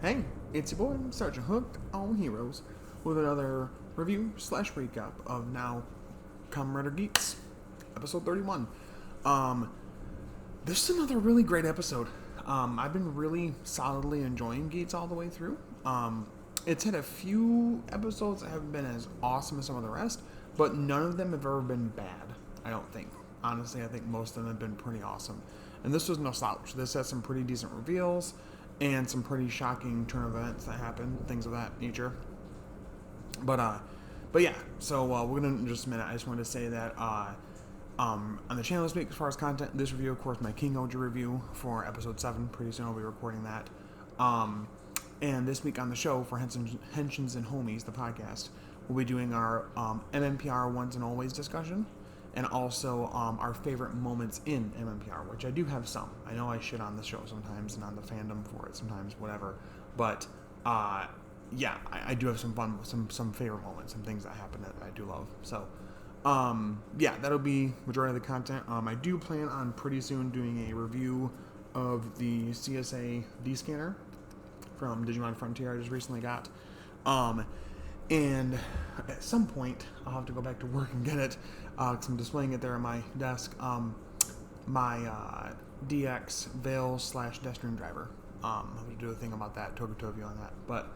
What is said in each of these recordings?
Hey, it's your boy, Sergeant Hooked on Heroes, with another review slash recap of now Kamen Geats, episode 31. This is another really great episode. I've been really solidly enjoying Geats all the way through. It's had a few episodes that haven't been as awesome as some of the rest, but none of them have ever been bad, I don't think. Honestly, I think most of them have been pretty awesome. And this was no slouch. This has some pretty decent reveals and some pretty shocking turn of events that happen, things of that nature. But yeah. So we're gonna in just a minute. I just wanted to say that on the channel this week, as far as content, this review, of course, my King Oja review for episode 7. Pretty soon I'll be recording that. And this week on the show for Henshins and Homies, the podcast, we'll be doing our MMPR Once and Always discussion, and also our favorite moments in MMPR, which I do have some. I know I shit on the show sometimes and on the fandom for it sometimes, whatever. But yeah, I do have some fun, some favorite moments, some things that happen that I do love. So yeah, that'll be majority of the content. I do plan on pretty soon doing a review of the CSA D-Scanner from Digimon Frontier I just recently got. And at some point, I'll have to go back to work and get it, because I'm displaying it there on my desk. My DX Veil / Destron driver. I'll have to do a thing about that, Tokutovio on that. But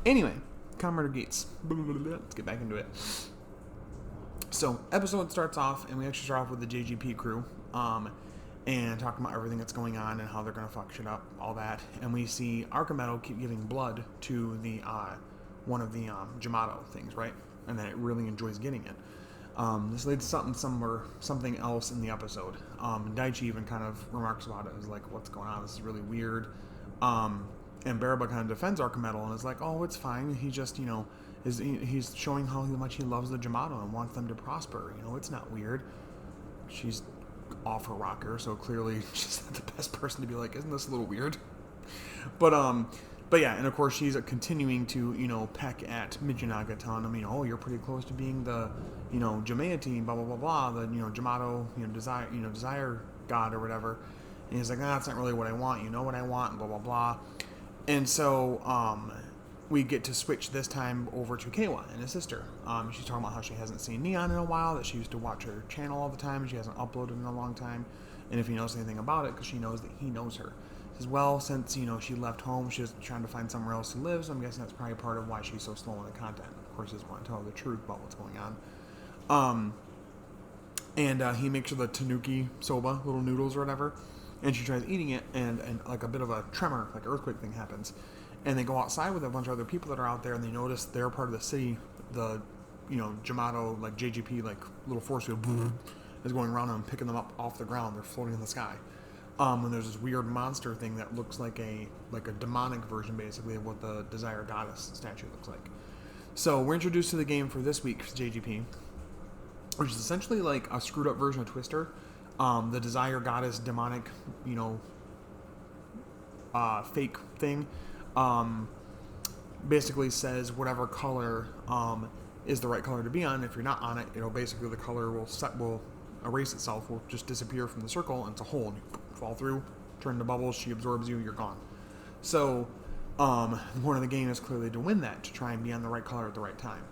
anyway, Kamen Geats. Let's get back into it. So, episode starts off, and we actually start off with the JGP crew, and talking about everything that's going on and how they're going to fuck shit up, all that. And we see Archimedo keep giving blood to the one of the Jamato things, right? And then it really enjoys getting it. This leads to something else in the episode. Daichi even kind of remarks about it. Is like, what's going on? This is really weird. And Baraba kind of defends Archimedo and is like, oh, it's fine. He just, he's showing how much he loves the Jamato and wants them to prosper. It's not weird. She's off her rocker, so clearly she's not the best person to be like, isn't this a little weird? But yeah, and of course she's continuing to, peck at Michinaga, telling him, oh, you're pretty close to being the, Jamea team, blah, blah, blah, blah, the, Jamato, desire god or whatever. And he's like, that's not really what I want. You know what I want, and blah, blah, blah. And so, we get to switch this time over to Keiwa and his sister. She's talking about how she hasn't seen Neon in a while, that she used to watch her channel all the time, and she hasn't uploaded in a long time. And if he knows anything about it, because she knows that he knows her. Says, well, since, she left home, she's trying to find somewhere else to live, so I'm guessing that's probably part of why she's so slow on the content. Of course, he doesn't want to tell her the truth about what's going on. And he makes her the tanuki soba, little noodles or whatever, and she tries eating it, and like a bit of a tremor, like earthquake thing happens. And they go outside with a bunch of other people that are out there, and they notice they're part of the city, the, Jamato, like JGP, like little force field is going around them, picking them up off the ground. They're floating in the sky. And there's this weird monster thing that looks like a demonic version, basically, of what the Desire Goddess statue looks like. So we're introduced to the game for this week's JGP, which is essentially like a screwed up version of Twister. The Desire Goddess demonic, fake thing, basically says whatever color is the right color to be on. If you're not on it, basically the color will erase itself, will just disappear from the circle, and it's a hole, and you fall through, turn into bubbles, she absorbs you, you're gone. So the point of the game is clearly to win that, to try and be on the right color at the right time.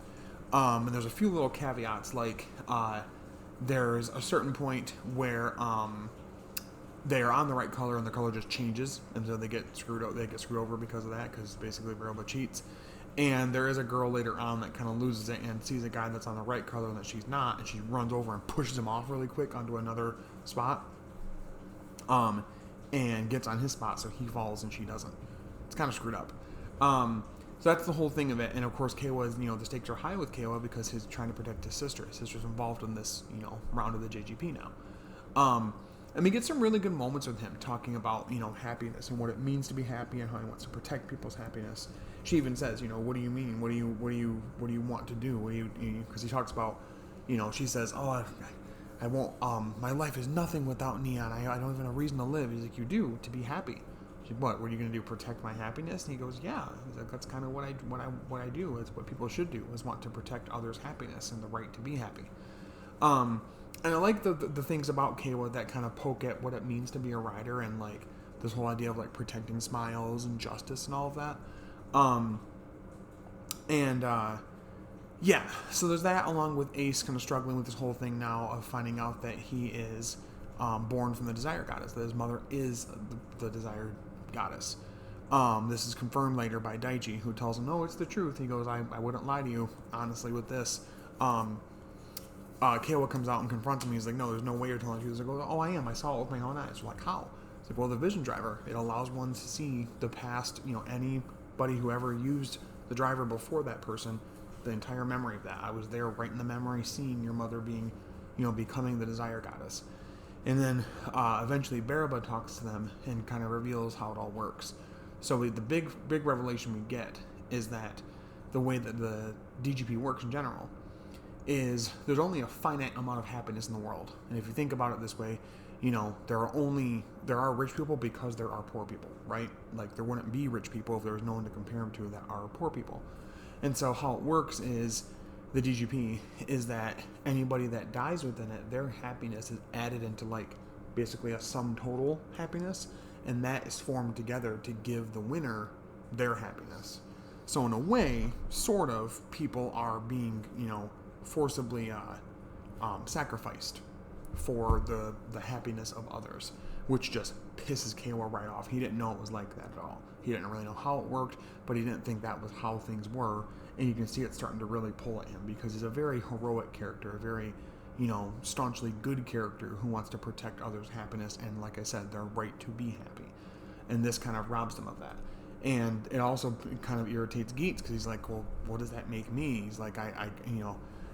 And there's a few little caveats, like there's a certain point where they are on the right color and the color just changes, and so they get screwed over because of that, because basically Veroba cheats. And there is a girl later on that kind of loses it and sees a guy that's on the right color and that she's not, and she runs over and pushes him off really quick onto another spot, and gets on his spot, so he falls and she doesn't. It's kind of screwed up. So that's the whole thing of it. And of course, Keiwa is, the stakes are high with Keiwa because he's trying to protect his sister. His sister's involved in this, round of the JGP now. And we get some really good moments with him talking about, happiness and what it means to be happy and how he wants to protect people's happiness. She even says, what do you mean? What do you want to do? Because he talks about, she says, oh, I won't, my life is nothing without Neon. I don't even have a reason to live. He's like, you do, to be happy. She's, what are you going to do, protect my happiness? And he goes, yeah. He's like, that's kind of what I do. It's what people should do, is want to protect others' happiness and the right to be happy. And I like the things about Keiwa that kind of poke at what it means to be a rider, and like this whole idea of like protecting smiles and justice and all of that. Um, and yeah, so there's that, along with Ace kind of struggling with this whole thing now of finding out that he is born from the Desire Goddess, that his mother is the Desire Goddess. This is confirmed later by Daichi, who tells him, no, it's the truth. He goes, I wouldn't lie to you, honestly, with this. Kayla comes out and confronts him. He's like, no, there's no way you're telling the truth. He's like, oh, I am. I saw it with my own eyes. We're like, how? It's like, well, the vision driver. It allows one to see the past, anybody who ever used the driver before that person, the entire memory of that. I was there right in the memory, seeing your mother being, becoming the Desire Goddess. And then eventually Baraba talks to them and kind of reveals how it all works. So the big revelation we get is that the way that the DGP works in general is there's only a finite amount of happiness in the world. And if you think about it this way, there are rich people because there are poor people, right? Like, there wouldn't be rich people if there was no one to compare them to that are poor people. And so how it works is the DGP is that anybody that dies within it, their happiness is added into, like, basically a sum total happiness, and that is formed together to give the winner their happiness. So in a way, sort of, people are being, forcibly sacrificed for the happiness of others, which just pisses Kayla right off. He didn't know it was like that at all. He didn't really know how it worked, but he didn't think that was how things were, and you can see it starting to really pull at him, because he's a very heroic character, a very, staunchly good character who wants to protect others' happiness, and like I said, their right to be happy. And this kind of robs them of that. And it also kind of irritates Geats, because he's like, well, what does that make me? He's like,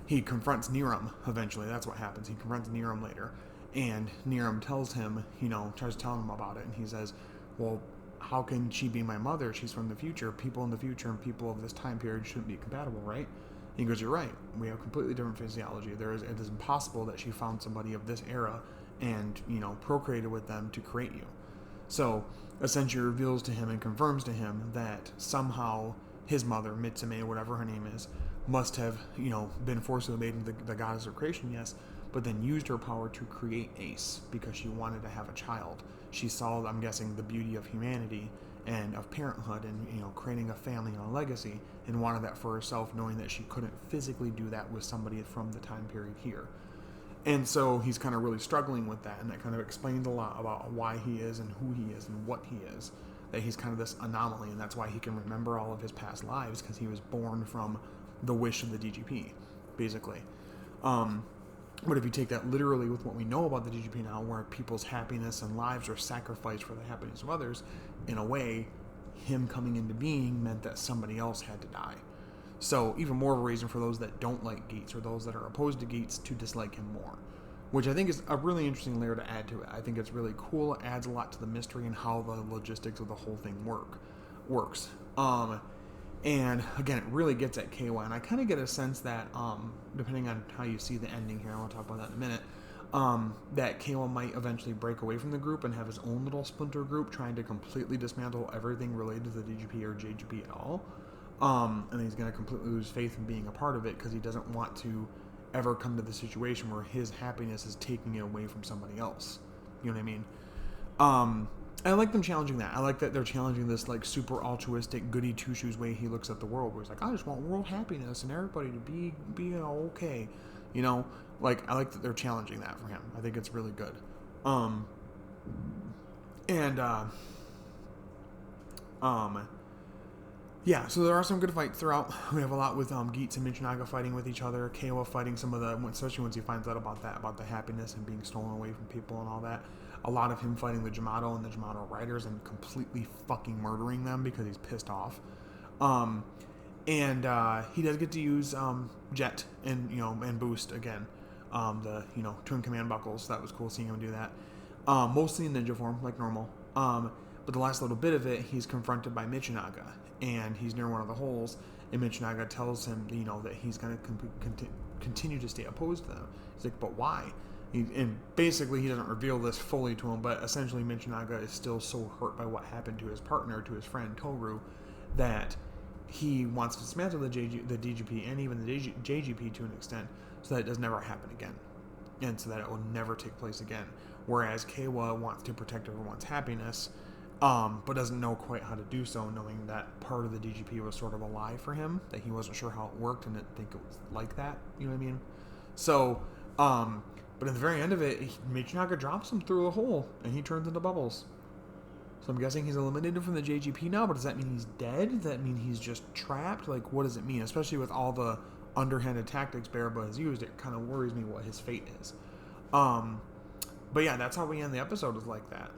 he confronts Niram eventually. That's what happens. He confronts Niram later. And Niram tells him, tries to tell him about it. And he says, well, how can she be my mother? She's from the future. People in the future and people of this time period shouldn't be compatible, right? And he goes, you're right. We have completely different physiology. It is impossible that she found somebody of this era and, procreated with them to create you. So, essentially reveals to him and confirms to him that somehow his mother, Mitsume, whatever her name is, must have, been forcibly made into the goddess of creation, yes, but then used her power to create Ace because she wanted to have a child. She saw, I'm guessing, the beauty of humanity and of parenthood and, creating a family and a legacy, and wanted that for herself, knowing that she couldn't physically do that with somebody from the time period here. And so he's kind of really struggling with that, and that kind of explains a lot about why he is and who he is and what he is. That he's kind of this anomaly, and that's why he can remember all of his past lives, because he was born from the wish of the DGP, basically. But if you take that literally with what we know about the DGP now, where people's happiness and lives are sacrificed for the happiness of others, in a way, him coming into being meant that somebody else had to die. So even more of a reason for those that don't like Geats, or those that are opposed to Geats, to dislike him more. Which I think is a really interesting layer to add to it. I think it's really cool. It adds a lot to the mystery and how the logistics of the whole thing works. And again, it really gets at Kayla, and I kind of get a sense that, depending on how you see the ending here, I want to talk about that in a minute, that Kayla might eventually break away from the group and have his own little splinter group, trying to completely dismantle everything related to the DGP or JGP at all. And he's going to completely lose faith in being a part of it, because he doesn't want to ever come to the situation where his happiness is taking it away from somebody else. You know what I mean? I like them challenging that. I like that they're challenging this, like, super altruistic, goody two-shoes way he looks at the world, where he's like, I just want world happiness and everybody to be okay. Like, I like that they're challenging that for him. I think it's really good. Yeah, so there are some good fights throughout. We have a lot with Geats and Michinaga fighting with each other, Kayla fighting some of the, especially once he finds out about the happiness and being stolen away from people and all that. A lot of him fighting the Jamato and the Jamato riders and completely fucking murdering them because he's pissed off. He does get to use Jet and Boost again. The twin command buckles. That was cool seeing him do that. Mostly in ninja form, like normal. But the last little bit of it, he's confronted by Michinaga, and he's near one of the holes, and Michinaga tells him, that he's going to continue to stay opposed to them. He's like, but why? And basically, he doesn't reveal this fully to him, but essentially Michinaga is still so hurt by what happened to his partner, to his friend Toru, that he wants to dismantle the DGP and even the JGP to an extent, so that it does never happen again, and so that it will never take place again. Whereas Kayla wants to protect everyone's happiness, but doesn't know quite how to do so, knowing that part of the DGP was sort of a lie for him, that he wasn't sure how it worked and didn't think it was like that. You know what I mean? So, but at the very end of it, Michinaga drops him through a hole, and he turns into bubbles. So I'm guessing he's eliminated from the JGP now, but does that mean he's dead? Does that mean he's just trapped? Like, what does it mean? Especially with all the underhanded tactics Baraba has used, it kind of worries me what his fate is. But yeah, that's how we end the episode, is like that.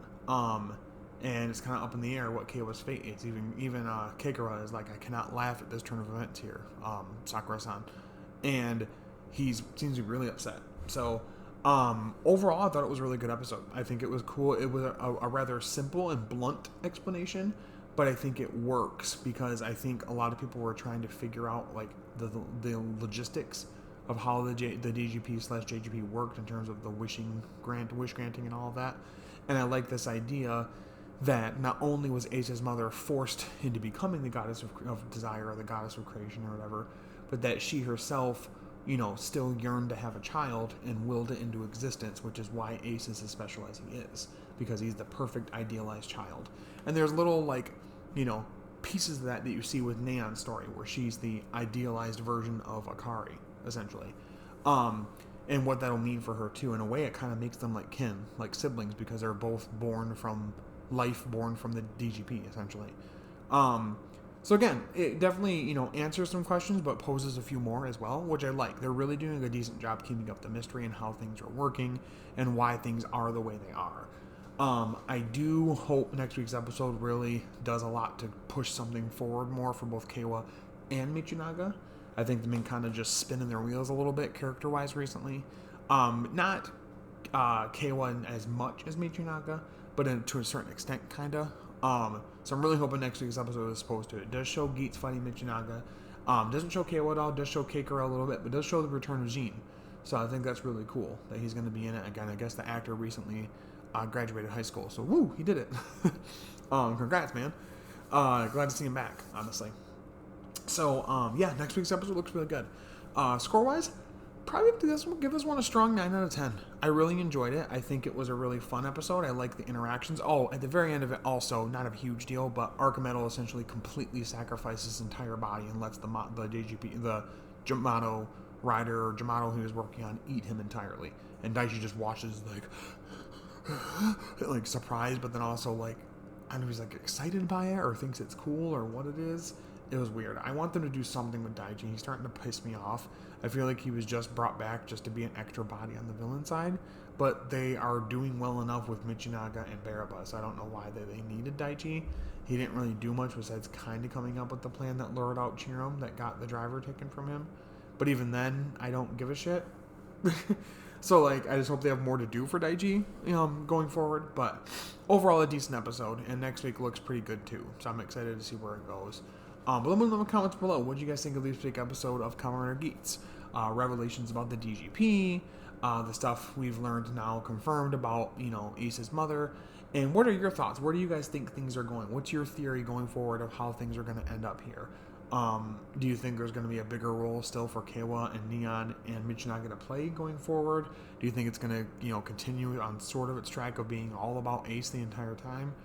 And it's kind of up in the air what Keiwa's fate is. Even Keikara is like, I cannot laugh at this turn of events here, Sakura-san. And he seems to be really upset. So, overall, I thought it was a really good episode. I think it was cool. It was a rather simple and blunt explanation, but I think it works because I think a lot of people were trying to figure out like the logistics of how the DGP/JGP worked in terms of the wish granting and all of that. And I like this idea that not only was Ace's mother forced into becoming the goddess of desire or the goddess of creation or whatever, but that she herself, still yearned to have a child and willed it into existence, which is why Ace is as special as he is, because he's the perfect idealized child. And there's little, pieces of that you see with Neon's story, where she's the idealized version of Akari, essentially. And what that'll mean for her, too. In a way, it kind of makes them like kin, like siblings, because they're both born from the DGP, essentially. So again, it definitely, answers some questions, but poses a few more as well, which I like. They're really doing a decent job keeping up the mystery and how things are working and why things are the way they are. I do hope next week's episode really does a lot to push something forward more for both Keiwa and Michinaga. I think they've been kind of just spinning their wheels a little bit character-wise recently. Not Keiwa as much as Michinaga, but to a certain extent, kind of. So I'm really hoping next week's episode is supposed to. It does show Geats fighting Michinaga. Doesn't show Keiwa at all. Does show Keikara a little bit, but does show the return of Jean. So I think that's really cool that he's going to be in it again. I guess the actor recently graduated high school, so woo, he did it. Congrats, man. Glad to see him back, honestly. So yeah, next week's episode looks really good. Score-wise, probably give this one a strong 9 out of 10. I really enjoyed it. I think it was a really fun episode. I like the interactions. Oh, at the very end of it, also, not a huge deal, but Archimedo essentially completely sacrifices his entire body and lets the Jamato rider, or Jamato he was working on, eat him entirely. And Daichi just watches, like surprised, but then also, I don't know if he's, excited by it, or thinks it's cool, or what it is. It was weird. I want them to do something with Daichi. He's starting to piss me off. I feel like he was just brought back just to be an extra body on the villain side, but they are doing well enough with Michinaga and Baraba, so I don't know why they needed Daichi. He didn't really do much besides kind of coming up with the plan that lured out Chiram, that got the driver taken from him. But even then, I don't give a shit. So, I just hope they have more to do for Daichi, going forward. But overall, a decent episode, and next week looks pretty good, too. So I'm excited to see where it goes. But let me know in the comments below. What do you guys think of this week's episode of Kamen Geats? Revelations about the DGP, the stuff we've learned now confirmed about, Ace's mother. And what are your thoughts? Where do you guys think things are going? What's your theory going forward of how things are going to end up here? Do you think there's going to be a bigger role still for Keiwa and Neon and Michinaga to play going forward? Do you think it's going to, continue on sort of its track of being all about Ace the entire time?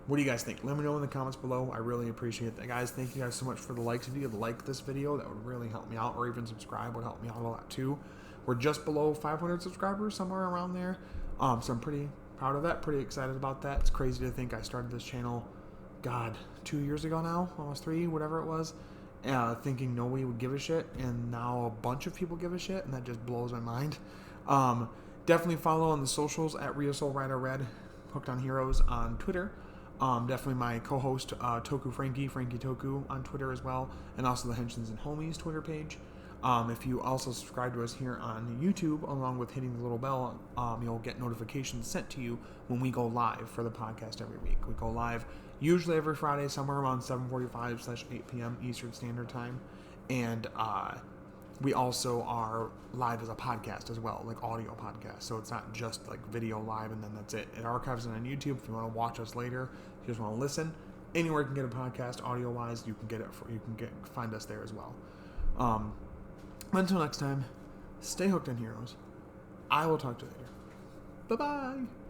What do you guys think? Let me know in the comments below. I really appreciate that, guys. Thank you guys so much for the likes. If you could like this video, that would really help me out, or even subscribe would help me out a lot too. We're just below 500 subscribers, somewhere around there. So I'm pretty proud of that, pretty excited about that. It's crazy to think I started this channel, 2 years ago now, almost 3, whatever it was, thinking nobody would give a shit, and now a bunch of people give a shit, and that just blows my mind. Definitely follow on the socials at RioSoulRiderRed, Hooked on Heroes on Twitter. Definitely my co-host, Toku Frankie Toku on Twitter as well, and also the Henshins and Homies Twitter page. If you also subscribe to us here on YouTube, along with hitting the little bell, you'll get notifications sent to you when we go live for the podcast every week. We go live usually every Friday, somewhere around 7:45/8 p.m. Eastern Standard Time, and we also are live as a podcast as well, audio podcast. So it's not just video live and then that's it. It archives it on YouTube if you want to watch us later. If you just want to listen, anywhere you can get a podcast audio wise, you can find us there as well. Until next time, stay hooked on heroes. I will talk to you later. Bye bye.